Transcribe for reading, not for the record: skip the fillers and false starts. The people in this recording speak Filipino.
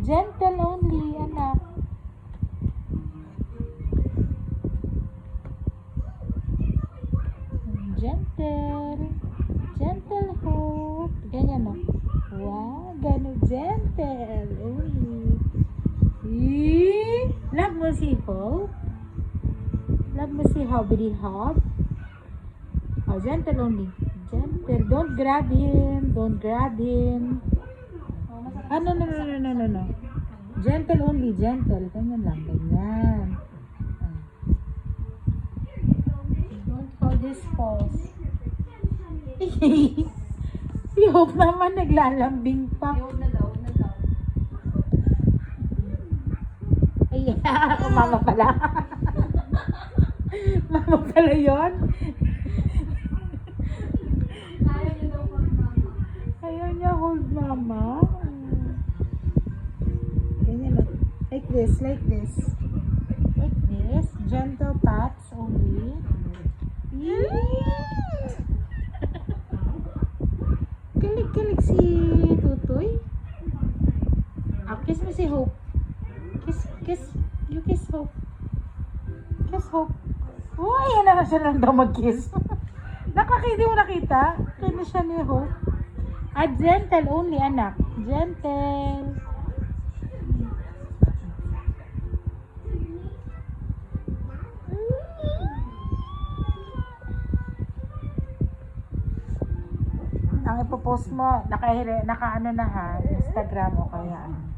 Gentle only, anak. Gentle. Gentle Hope. Ganyan, no? Wow, ganun. Gentle. Uy. Love mo si Hope? Love mo si Hobbity Hop? Oh, gentle only. Gentle. Don't grab him. Don't grab him. Ah, no. Gentle only. Gentle. Ganyan lang. Ganyan. Ah. Don't hold his paws. Si Hope naman naglalambing pa. Ay, mama pala. Mama pala yun. Ayaw niya hold mama. Ganyan lang. Like this, like this. Like this. Gentle pats only. Kilig-kilig si Tutoy. Ah, kiss mo si Hope. Kiss. You kiss Hope. Kiss Hope. Uy, yan na siya lang daw mag-kiss. Hindi mo nakita? Kaya na siya ni Hope. Ah, gentle only, anak. Gentle. Ang ipopost mo, naka ano na ha, Instagram o kaya ano.